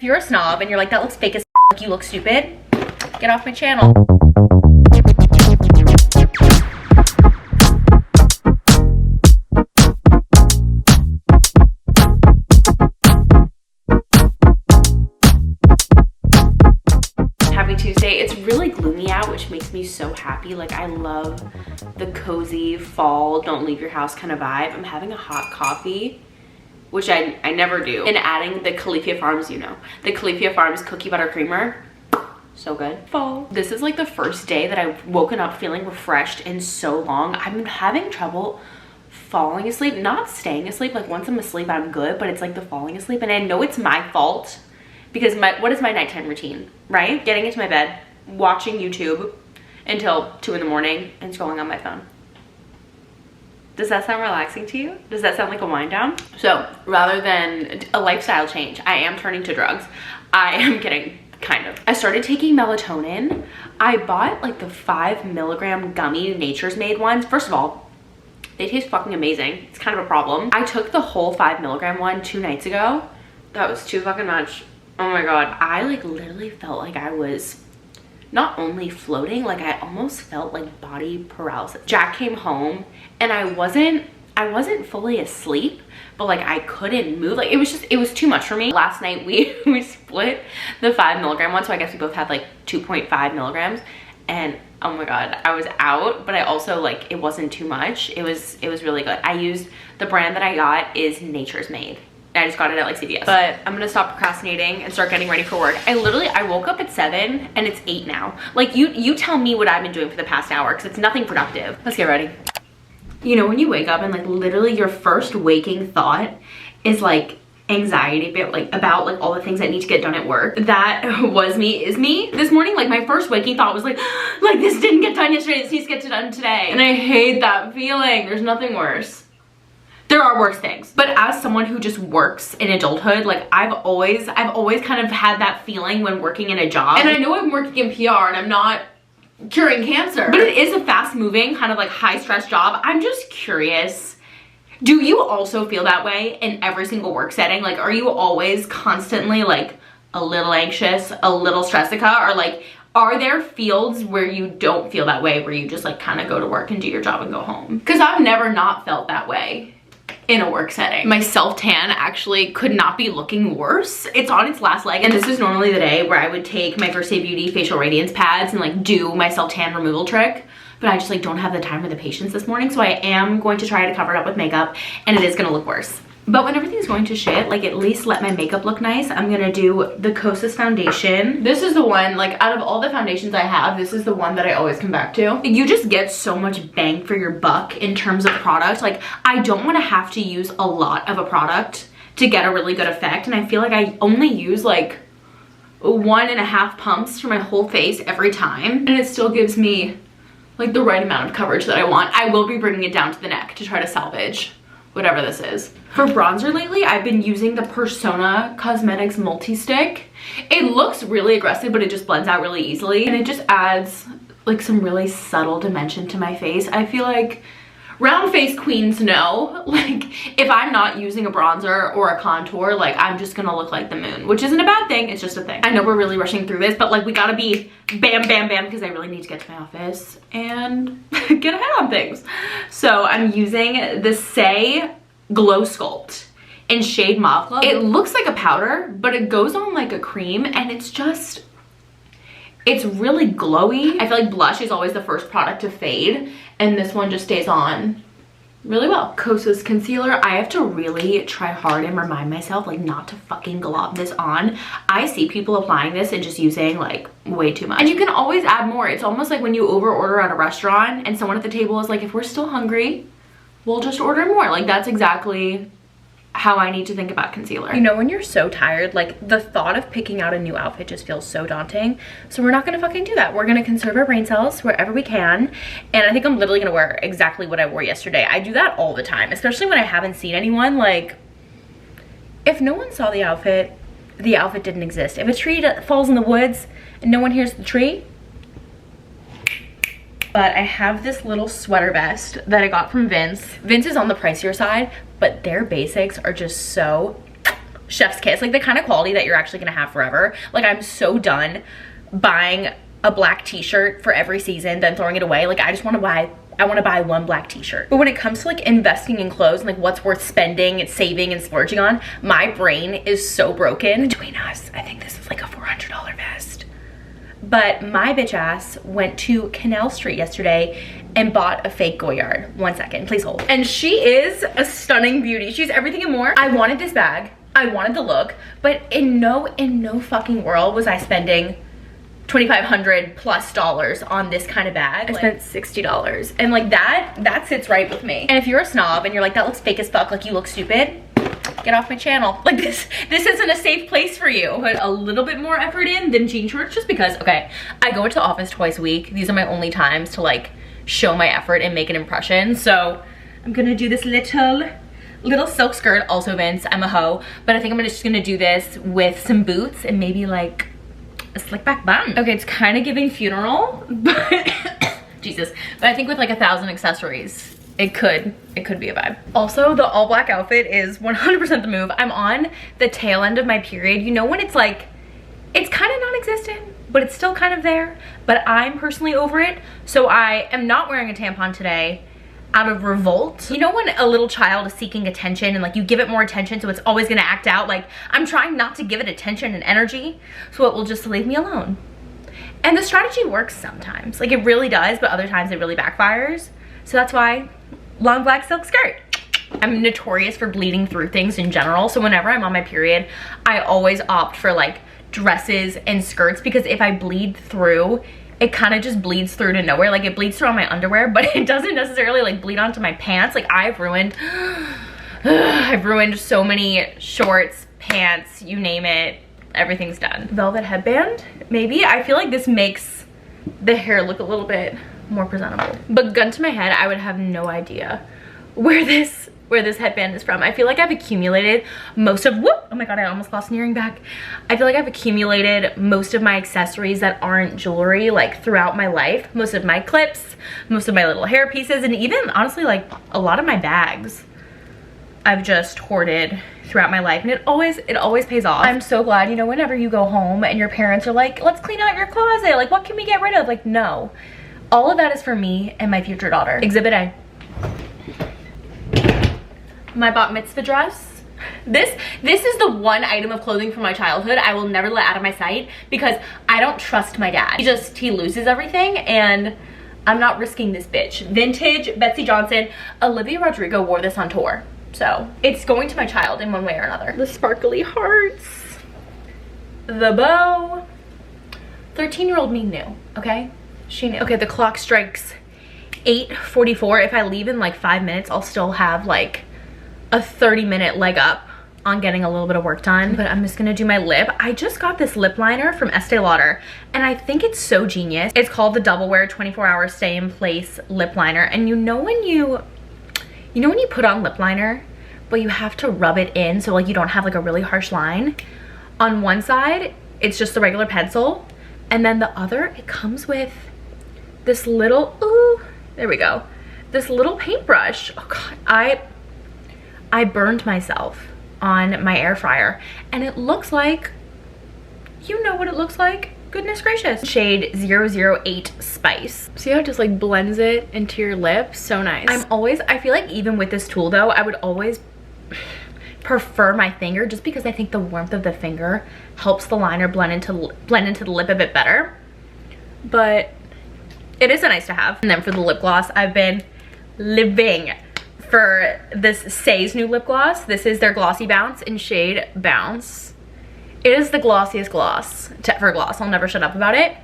If you're a snob and you're like, that looks fake as f***, you look stupid, get off my channel. Happy Tuesday. It's really gloomy out, which makes me so happy. Like, I love the cozy fall, don't leave your house kind of vibe. I'm having a hot coffee, which I never do, and adding the Califia Farms, you know, the Califia Farms cookie butter creamer. So good. Fall. This is like the first day that I've woken up feeling refreshed in so long. I've been having trouble falling asleep, not staying asleep. Like, once I'm asleep, I'm good, but it's like the falling asleep, and I know it's my fault because what is my nighttime routine, right? Getting into my bed, watching YouTube until 2 in the morning and scrolling on my phone. Does that sound relaxing to you? Does that sound like a wind down? So rather than a lifestyle change, I am turning to drugs. I am kidding, kind of. I started taking melatonin. I bought like the 5 milligram gummy Nature's Made ones. First of all, they taste fucking amazing. It's kind of a problem. I took the whole 5 milligram one 2 nights ago. That was too fucking much. Oh my God. I like literally felt like I was not only floating, like I almost felt like body paralysis. Jack came home and I wasn't fully asleep, but like I couldn't move. Like, it was too much for me. Last night we split the 5 milligram one, so I guess we both had like 2.5 milligrams, and oh my God, I was out, but I also, like, it wasn't too much. It was really good. I used the brand that I got is Nature's Made. I just got it at like CVS. But I'm gonna stop procrastinating and start getting ready for work. I woke up at 7 and it's 8 now. Like, you tell me what I've been doing for the past hour, because it's nothing productive. Let's get ready. You know, when you wake up and like literally your first waking thought is like anxiety about like all the things that need to get done at work. That is me this morning. Like, my first waking thought was like this didn't get done yesterday, this needs to get done today. And I hate that feeling. There's nothing worse. There are worse things, but as someone who just works in adulthood, like I've always kind of had that feeling when working in a job. And I know I'm working in PR and I'm not curing cancer, but it is a fast moving kind of like high stress job. I'm just curious, do you also feel that way in every single work setting? Like, are you always constantly like a little anxious, a little stressica, or like, are there fields where you don't feel that way, where you just like kind of go to work and do your job and go home? Because I've never not felt that way in a work setting. My self-tan actually could not be looking worse. It's on its last leg, and this is normally the day where I would take my First Day Beauty facial radiance pads and like do my self-tan removal trick, but I just like don't have the time or the patience this morning, so I am going to try to cover it up with makeup, and it is gonna look worse. But when everything's going to shit, like, at least let my makeup look nice. I'm gonna do the Kosas foundation. This is the one, like, out of all the foundations I have, this is the one that I always come back to. You just get so much bang for your buck in terms of product. Like, I don't want to have to use a lot of a product to get a really good effect, and I feel like I only use like 1.5 pumps for my whole face every time, and it still gives me like the right amount of coverage that I want. I will be bringing it down to the neck to try to salvage whatever this is. For bronzer lately, I've been using the Persona Cosmetics Multi-Stick. It looks really aggressive, but it just blends out really easily, and it just adds like some really subtle dimension to my face. I feel like round face queens know, like, if I'm not using a bronzer or a contour, like, I'm just gonna look like the moon, which isn't a bad thing, it's just a thing. I know we're really rushing through this, but like, we gotta be bam, bam, bam, because I really need to get to my office and get ahead on things. So I'm using the Say Glow Sculpt in shade Mauve Glow. It looks like a powder, but it goes on like a cream, and it's really glowy. I feel like blush is always the first product to fade, and this one just stays on really well. Kosas concealer, I have to really try hard and remind myself like not to fucking glob this on. I see people applying this and just using like way too much. And you can always add more. It's almost like when you over order at a restaurant and someone at the table is like, if we're still hungry, we'll just order more. Like, that's exactly how I need to think about concealer. You know, when you're so tired, like, the thought of picking out a new outfit just feels so daunting. So we're not gonna fucking do that. We're gonna conserve our brain cells wherever we can. And I think I'm literally gonna wear exactly what I wore yesterday. I do that all the time, especially when I haven't seen anyone. Like, if no one saw the outfit didn't exist. If a tree falls in the woods and no one hears the tree, but I have this little sweater vest that I got from Vince. Vince is on the pricier side, but their basics are just so chef's kiss, like the kind of quality that you're actually gonna have forever. Like I'm so done buying a black t-shirt for every season, then throwing it away. Like I just want to buy one black t-shirt. But when it comes to like investing in clothes and like what's worth spending and saving and splurging on, my brain is so broken. Between us, I think this is like a $400 vest. But my bitch ass went to Canal Street yesterday and bought a fake Goyard. 1 second, please hold. And she is a stunning beauty. She's everything and more. I wanted this bag, I wanted the look, but in no fucking world was I spending $2,500 plus on this kind of bag. I spent $60, and like that sits right with me. And if you're a snob and you're like, that looks fake as fuck, like you look stupid, get off my channel. Like this isn't a safe place for you. Put a little bit more effort in than jean shorts, just because, okay, I go into the office twice a week. These are my only times to like show my effort and make an impression. So I'm gonna do this little silk skirt, also Vince, I'm a hoe, but I think I'm just gonna do this with some boots and maybe like a slick back bun. Okay, it's kind of giving funeral, but Jesus, but I think with like 1,000 accessories, it could be a vibe. Also, the all black outfit is 100% the move. I'm on the tail end of my period. You know when it's like, it's kind of non-existent, but it's still kind of there, but I'm personally over it. So I am not wearing a tampon today out of revolt. You know when a little child is seeking attention and like you give it more attention, so it's always gonna act out? Like I'm trying not to give it attention and energy, so it will just leave me alone. And the strategy works sometimes, like it really does, but other times it really backfires. So that's why long black silk skirt. I'm notorious for bleeding through things in general, so whenever I'm on my period, I always opt for like dresses and skirts, because if I bleed through, it kind of just bleeds through to nowhere. Like it bleeds through on my underwear, but it doesn't necessarily like bleed onto my pants. Like I've ruined so many shorts, pants, you name it, everything's done. Velvet headband, maybe. I feel like this makes the hair look a little bit more presentable. But gun to my head, I would have no idea where this headband is from. I feel like I've accumulated most of, whoop, oh my god, I almost lost an earring back. I feel like I've accumulated most of my accessories that aren't jewelry like throughout my life. Most of my clips, most of my little hair pieces, and even honestly like a lot of my bags I've just hoarded throughout my life, and it always pays off. I'm so glad, you know, whenever you go home and your parents are like, let's clean out your closet, like what can we get rid of? Like no, all of that is for me and my future daughter. Exhibit A. My bat mitzvah dress. This is the one item of clothing from my childhood I will never let out of my sight, because I don't trust my dad. He loses everything, and I'm not risking this bitch. Vintage Betsy Johnson. Olivia Rodrigo wore this on tour, so it's going to my child in one way or another. The sparkly hearts, the bow. 13-year-old me knew, okay? She knew. Okay, the clock strikes 8:44. If I leave in like 5 minutes, I'll still have like a 30-minute leg up on getting a little bit of work done. But I'm just gonna do my lip. I just got this lip liner from Estee Lauder, and I think it's so genius. It's called the Double Wear 24-hour Stay in Place lip liner. And you know when you put on lip liner, but you have to rub it in so like you don't have like a really harsh line. On one side, it's just the regular pencil, and then the other, it comes with this little, ooh, there we go, this little paintbrush. Oh god, I burned myself on my air fryer, and it looks like, you know what it looks like, goodness gracious. Shade 008 Spice. See how it just like blends it into your lips? So nice. I feel like even with this tool though, I would always prefer my finger, just because I think the warmth of the finger helps the liner blend into the lip a bit better. But it is a nice to have. And then for the lip gloss, I've been living for this Say's new lip gloss. This is their Glossy Bounce in shade Bounce. It is the glossiest gloss for gloss. I'll never shut up about it.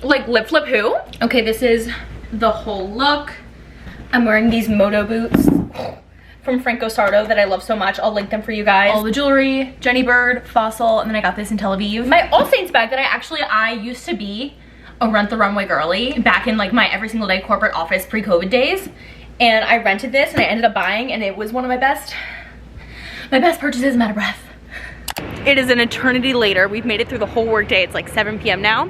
Like lip flip who? Okay, this is the whole look. I'm wearing these Moto boots from Franco Sardo that I love so much. I'll link them for you guys. All the jewelry, Jenny Bird, Fossil, and then I got this in Tel Aviv. My All Saints bag that I used to be a Rent the Runway girly back in like my every single day corporate office pre-COVID days, and I rented this and I ended up buying, and it was one of my best purchases. I'm out of breath. It is an eternity later. We've made it through the whole work day. It's like 7 p.m. now,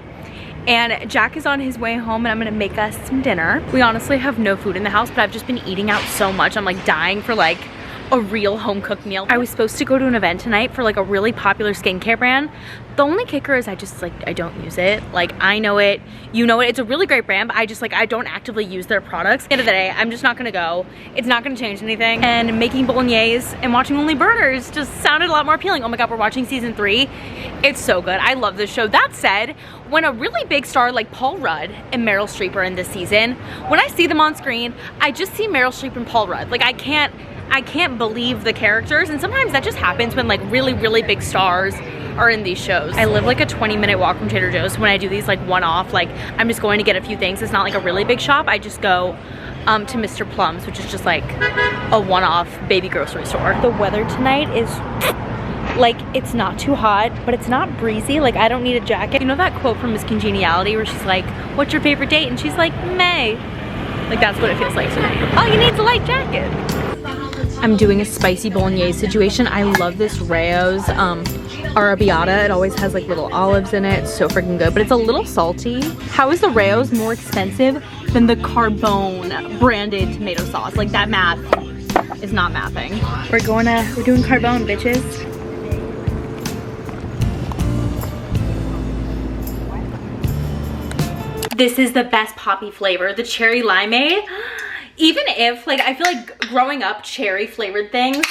and Jack is on his way home, and I'm gonna make us some dinner. We honestly have no food in the house, but I've just been eating out so much. I'm like dying for like a real home cooked meal. I was supposed to go to an event tonight for like a really popular skincare brand. The only kicker is I just like, I don't use it. Like I know it, you know it, it's a really great brand, but I just like, I don't actively use their products. At the end of the day, I'm just not gonna go. It's not gonna change anything. And making bolognese and watching Only Burners just sounded a lot more appealing. Oh my God, we're watching season 3. It's so good, I love this show. That said, when a really big star like Paul Rudd and Meryl Streep are in this season, when I see them on screen, I just see Meryl Streep and Paul Rudd. Like I can't believe the characters, and sometimes that just happens when like really big stars are in these shows. I live like a 20-minute walk from Trader Joe's. When I do these like one-off, like I'm just going to get a few things. It's not like a really big shop. I just go to Mr. Plum's, which is just like a one-off baby grocery store. The weather tonight is like, it's not too hot, but it's not breezy. Like I don't need a jacket. You know that quote from Miss Congeniality where she's like, what's your favorite date? And she's like, May. Like that's what it feels like tonight. All you need is a light jacket. I'm doing a spicy bolognese situation. I love this Rao's arrabbiata. It always has like little olives in it. It's so freaking good, but it's a little salty. How is the Rao's more expensive than the Carbone branded tomato sauce? Like that math is not mathing. We're doing Carbone, bitches. This is the best poppy flavor, the cherry limeade. Even if, like, I feel like growing up, cherry flavored things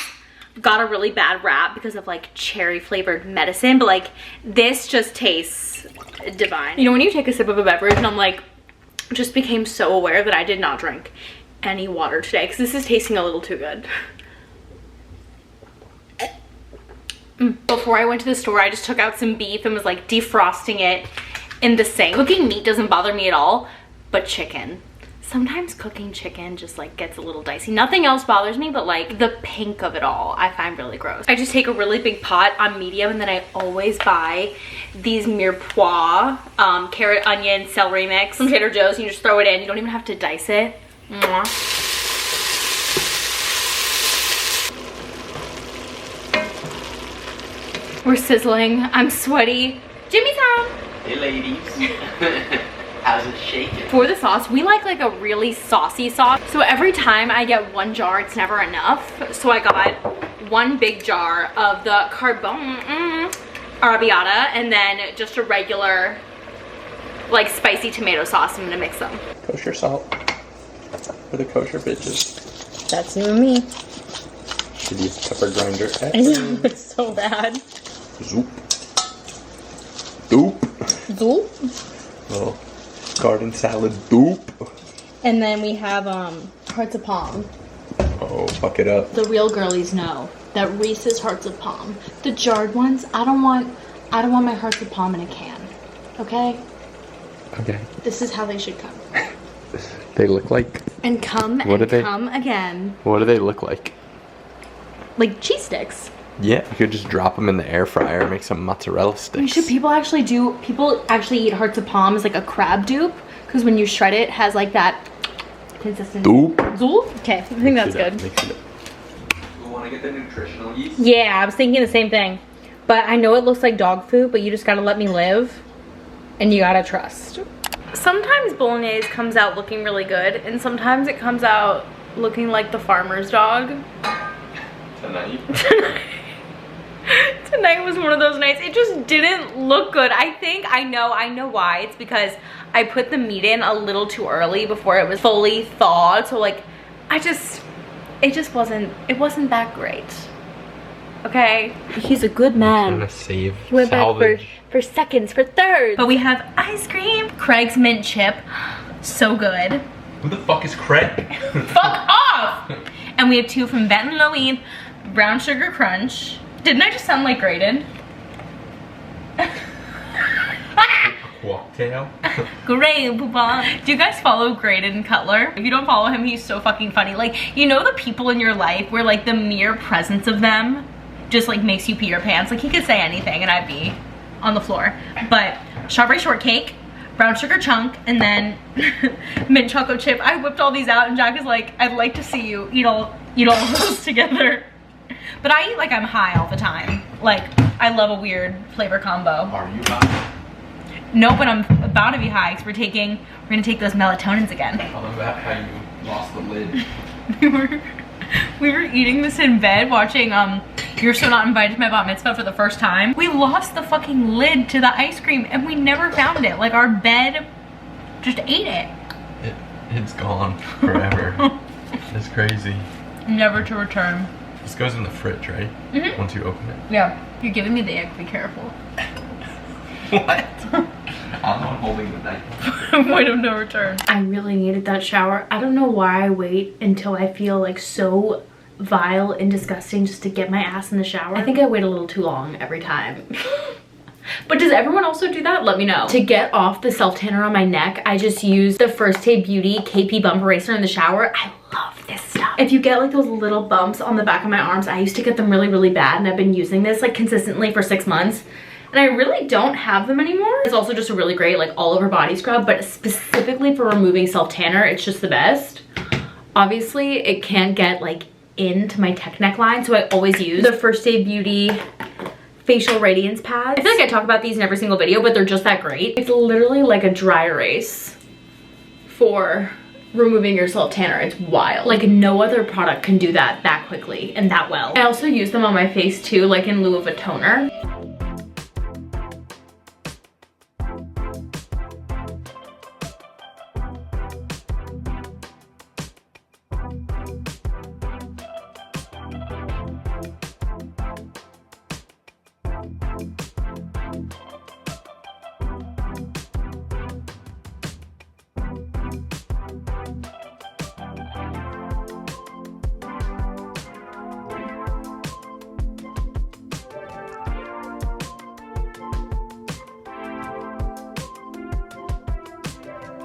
got a really bad rap because of like cherry flavored medicine, but like this just tastes divine. You know when you take a sip of a beverage and I'm like, just became so aware that I did not drink any water today because this is tasting a little too good. Before I went to the store, I just took out some beef and was like defrosting it in the sink. Cooking meat doesn't bother me at all, but chicken. Sometimes cooking chicken just like gets a little dicey. Nothing else bothers me, but like the pink of it all I find really gross. I just take a really big pot on medium, and then I always buy these mirepoix carrot, onion, celery mix from Trader Joe's. You just throw it in. You don't even have to dice it. Mwah. We're sizzling. I'm sweaty. Jimmy's home. Hey ladies. How's it shaking? For the sauce, we like a really saucy sauce. So every time I get one jar, it's never enough. So I got one big jar of the Carbone arrabbiata and then just a regular like spicy tomato sauce. I'm gonna mix them. Kosher salt for the kosher bitches. That's you and me. Should use pepper grinder. I know, it's so bad. Zoop. Doop. Zoop. Little garden salad doop. And then we have hearts of palm. Oh, fuck it up. The real girlies know that Reese's hearts of palm. The jarred ones, I don't want my hearts of palm in a can. Okay? Okay. This is how they should come. They look like. And come come again. What do they look like? Like cheese sticks. Yeah, you could just drop them in the air fryer and make some mozzarella sticks. Should people actually eat hearts of palm as like a crab dupe? Because when you shred it, it has like that consistency. Doop. Zoop? Okay, I think that's good. Mix it up. You want to get the nutritional yeast? Yeah, I was thinking the same thing. But I know it looks like dog food, but you just gotta let me live. And you gotta trust. Sometimes bolognese comes out looking really good, and sometimes it comes out looking like the farmer's dog. Tonight? Tonight was one of those nights. It just didn't look good. I know why. It's because I put the meat in a little too early before it was fully thawed. So like, it wasn't that great. Okay? He's a good man. I'm gonna save He went back salvage. for seconds, for thirds. But we have ice cream. Craig's mint chip. So good. Who the fuck is Craig? Fuck off! And we have two from Benton Louise, brown sugar crunch. Didn't I just sound like Graydon? Cocktail. Great, Papa. Do you guys follow Graydon Cutler? If you don't follow him, he's so fucking funny. Like, you know the people in your life where like the mere presence of them just like makes you pee your pants? Like he could say anything and I'd be on the floor. But strawberry shortcake, brown sugar chunk, and then mint chocolate chip. I whipped all these out and Jack is like, I'd like to see you eat all of those together. But I eat like I'm high all the time. Like, I love a weird flavor combo. Are you high? No, but I'm about to be high because we're gonna take those melatonins again. I love that how you lost the lid. We were eating this in bed watching You're So Not Invited to My Bat Mitzvah for the first time. We lost the fucking lid to the ice cream and we never found it. Like our bed just ate it. It's gone forever. It's crazy. Never to return. This goes in the fridge, right? Mm-hmm. Once you open it. Yeah. You're giving me the ick, be careful. What? I'm not holding the knife. Point of no return. I really needed that shower. I don't know why I wait until I feel like so vile and disgusting just to get my ass in the shower. I think I wait a little too long every time. But does everyone also do that? Let me know. To get off the self tanner on my neck, I just use the First Aid Beauty KP Bump Eraser in the shower. I love this stuff. If you get like those little bumps on the back of my arms, I used to get them really, really bad, and I've been using this like consistently for 6 months. And I really don't have them anymore. It's also just a really great like all over body scrub, but specifically for removing self tanner, it's just the best. Obviously, it can't get like into my tech neckline, so I always use the First Aid Beauty facial radiance pads. I feel like I talk about these in every single video, but they're just that great. It's literally like a dry erase for removing your self tanner. It's wild. Like no other product can do that quickly and that well. I also use them on my face too, like in lieu of a toner.